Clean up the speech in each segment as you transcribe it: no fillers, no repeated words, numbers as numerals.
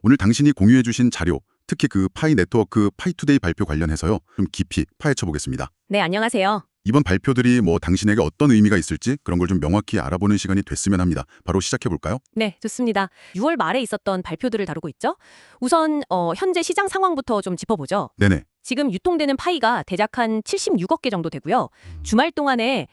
오늘 당신이 공유해주신 자료, 특히 그 파이 네트워크 파이투데이 발표 관련해서요. 좀 깊이 파헤쳐 보겠습니다. 네, 안녕하세요. 이번 발표들이 당신에게 어떤 의미가 있을지 그런 걸 좀 명확히 알아보는 시간이 됐으면 합니다. 바로 시작해 볼까요? 네, 좋습니다. 6월 말에 있었던 발표들을 다루고 있죠. 우선 현재 시장 상황부터 좀 짚어보죠. 네네. 지금 유통되는 파이가 대략 한 76억 개 정도 되고요. 주말 동안에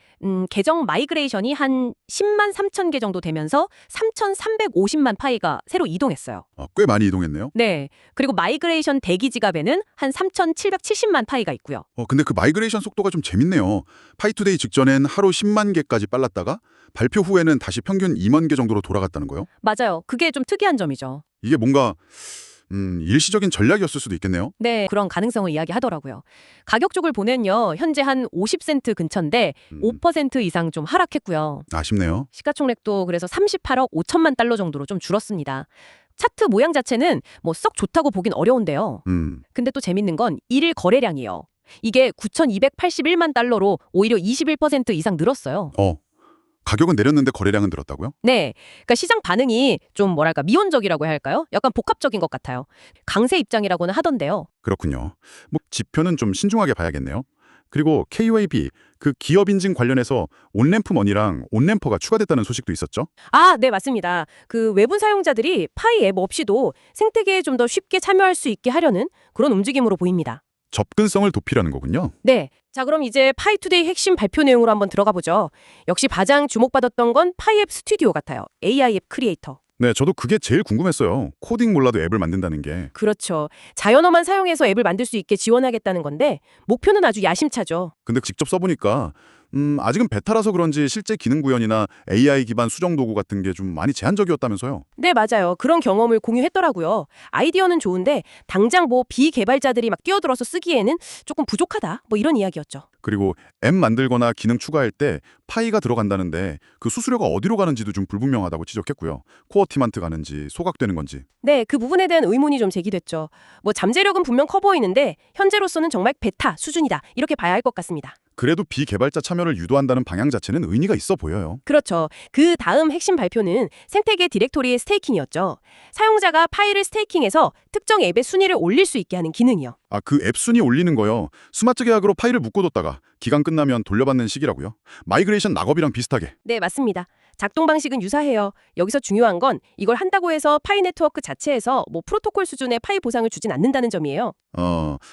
계정 마이그레이션이 한 10만 3천 개 정도 되면서 3,350만 파이가 새로 이동했어요. 꽤 많이 이동했네요. 네, 그리고 마이그레이션 대기 지갑에는 한 3,770만 파이가 있고요. 근데 그 마이그레이션 속도가 좀 재밌네요. 파이투데이 직전엔 하루 10만 개까지 빨랐다가 발표 후에는 다시 평균 2만 개 정도로 돌아갔다는 거요? 맞아요. 그게 좀 특이한 점이죠. 이게 뭔가 일시적인 전략이었을 수도 있겠네요. 네, 그런 가능성을 이야기하더라고요. 가격 쪽을 보면요. 현재 한 50센트 근처인데 5% 이상 좀 하락했고요. 아쉽네요. 시가총액도 그래서 38억 5천만 달러 정도로 좀 줄었습니다. 차트 모양 자체는 썩 좋다고 보긴 어려운데요. 근데 또 재밌는 건 일일 거래량이에요. 이게 9,281만 달러로 오히려 21% 이상 늘었어요. 가격은 내렸는데 거래량은 늘었다고요? 네, 그러니까 시장 반응이 좀 미온적이라고 해야 할까요? 약간 복합적인 것 같아요. 강세 입장이라고는 하던데요. 그렇군요. 지표는 좀 신중하게 봐야겠네요. 그리고 KUAB, 그 기업 인증 관련해서 온램프 머니랑 온램퍼가 추가됐다는 소식도 있었죠? 아, 네, 맞습니다. 그 외부 사용자들이 파이 앱 없이도 생태계에 좀 더 쉽게 참여할 수 있게 하려는 그런 움직임으로 보입니다. 접근성을 높이려는 거군요. 네. 자, 그럼 이제 파이투데이 핵심 발표 내용으로 한번 들어가 보죠. 역시 가장 주목받았던 건 파이앱 스튜디오 같아요. AI 앱 크리에이터. 네, 저도 그게 제일 궁금했어요. 코딩 몰라도 앱을 만든다는 게. 그렇죠. 자연어만 사용해서 앱을 만들 수 있게 지원하겠다는 건데 목표는 아주 야심차죠. 근데 직접 써보니까 아직은 베타라서 그런지 실제 기능 구현이나 AI 기반 수정 도구 같은 게 좀 많이 제한적이었다면서요. 네, 맞아요. 그런 경험을 공유했더라고요. 아이디어는 좋은데 당장 비개발자들이 막 뛰어들어서 쓰기에는 조금 부족하다. 이런 이야기였죠. 그리고 앱 만들거나 기능 추가할 때 파이가 들어간다는데 그 수수료가 어디로 가는지도 좀 불분명하다고 지적했고요. 코어 팀한테 가는지 소각되는 건지. 네, 그 부분에 대한 의문이 좀 제기됐죠. 잠재력은 분명 커 보이는데 현재로서는 정말 베타 수준이다. 이렇게 봐야 할 것 같습니다. 그래도 비개발자 참여를 유도한다는 방향 자체는 의미가 있어 보여요. 그렇죠. 그 다음 핵심 발표는 생태계 디렉토리의 스테이킹이었죠. 사용자가 파일을 스테이킹해서 특정 앱의 순위를 올릴 수 있게 하는 기능이요. 그 앱 순위 올리는 거요. 스마트 계약으로 파일을 묶어뒀다가 기간 끝나면 돌려받는 식이라고요. 마이그레이션 락업이랑 비슷하게. 네, 맞습니다. 작동 방식은 유사해요. 여기서 중요한 건 이걸 한다고 해서 파이 네트워크 자체에서 프로토콜 수준의 파이 보상을 주진 않는다는 점이에요.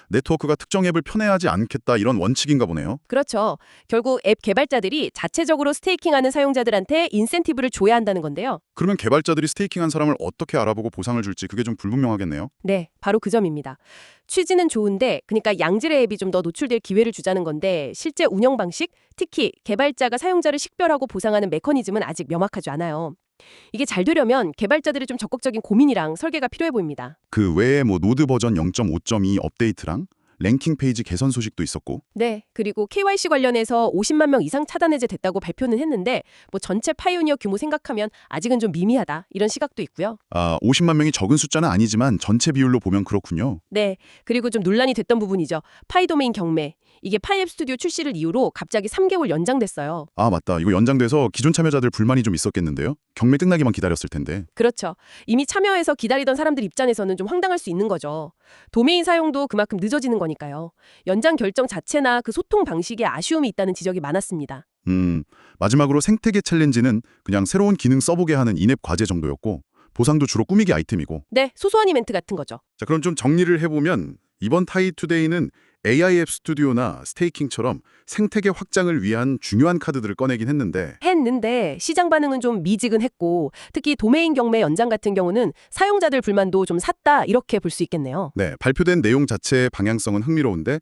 네트워크가 특정 앱을 편애하지 않겠다 이런 원칙인가 보네요. 그렇죠. 결국 앱 개발자들이 자체적으로 스테이킹하는 사용자들한테 인센티브를 줘야 한다는 건데요. 그러면 개발자들이 스테이킹한 사람을 어떻게 알아보고 보상을 줄지 그게 좀 불분명하겠네요. 네, 바로 그 점입니다. 취지는 좋은데 그러니까 양질의 앱이 좀 더 노출될 기회를 주자는 건데 실제 운영 방식, 특히 개발자가 사용자를 식별하고 보상하는 메커니즘은 아직 명확하지 않아요. 이게 잘 되려면 개발자들의 좀 적극적인 고민이랑 설계가 필요해 보입니다. 그 외에 노드 버전 0.5.2 업데이트랑 랭킹 페이지 개선 소식도 있었고. 네, 그리고 KYC 관련해서 50만 명 이상 차단 해제됐다고 발표는 했는데 전체 파이오니어 규모 생각하면 아직은 좀 미미하다 이런 시각도 있고요. 50만 명이 적은 숫자는 아니지만 전체 비율로 보면 그렇군요. 네, 그리고 좀 논란이 됐던 부분이죠. 파이 도메인 경매. 이게 파이앱 스튜디오 출시를 이유로 갑자기 3개월 연장됐어요. 맞다. 이거 연장돼서 기존 참여자들 불만이 좀 있었겠는데요. 경매 끝나기만 기다렸을 텐데. 그렇죠. 이미 참여해서 기다리던 사람들 입장에서는 좀 황당할 수 있는 거죠. 도메인 사용도 그만큼 늦어지는 거니까요. 연장 결정 자체나 그 소통 방식에 아쉬움이 있다는 지적이 많았습니다. 마지막으로 생태계 챌린지는 그냥 새로운 기능 써보게 하는 인앱 과제 정도였고 보상도 주로 꾸미기 아이템이고. 네, 소소한 이벤트 같은 거죠. 자, 그럼 좀 정리를 해보면 이번 타이투데이는 AI 앱 스튜디오나 스테이킹처럼 생태계 확장을 위한 중요한 카드들을 꺼내긴 했는데 시장 반응은 좀 미지근했고 특히 도메인 경매 연장 같은 경우는 사용자들 불만도 좀 샀다 이렇게 볼 수 있겠네요. 네, 발표된 내용 자체의 방향성은 흥미로운데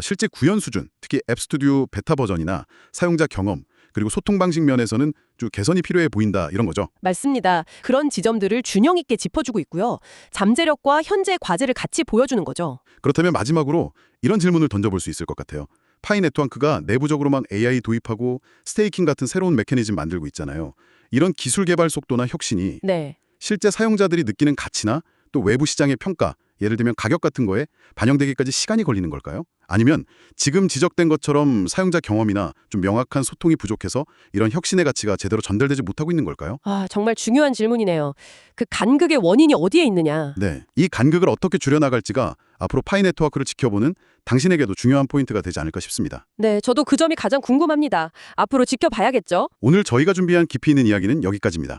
실제 구현 수준, 특히 앱 스튜디오 베타 버전이나 사용자 경험 그리고 소통 방식 면에서는 좀 개선이 필요해 보인다 이런 거죠. 맞습니다. 그런 지점들을 균형 있게 짚어주고 있고요. 잠재력과 현재 과제를 같이 보여주는 거죠. 그렇다면 마지막으로 이런 질문을 던져볼 수 있을 것 같아요. 파이 네트워크가 내부적으로 막 AI 도입하고 스테이킹 같은 새로운 메커니즘 만들고 있잖아요. 이런 기술 개발 속도나 혁신이 네. 실제 사용자들이 느끼는 가치나 또 외부 시장의 평가, 예를 들면 가격 같은 거에 반영되기까지 시간이 걸리는 걸까요? 아니면 지금 지적된 것처럼 사용자 경험이나 좀 명확한 소통이 부족해서 이런 혁신의 가치가 제대로 전달되지 못하고 있는 걸까요? 아, 정말 중요한 질문이네요. 그 간극의 원인이 어디에 있느냐? 네, 이 간극을 어떻게 줄여나갈지가 앞으로 파이 네트워크를 지켜보는 당신에게도 중요한 포인트가 되지 않을까 싶습니다. 네, 저도 그 점이 가장 궁금합니다. 앞으로 지켜봐야겠죠? 오늘 저희가 준비한 깊이 있는 이야기는 여기까지입니다.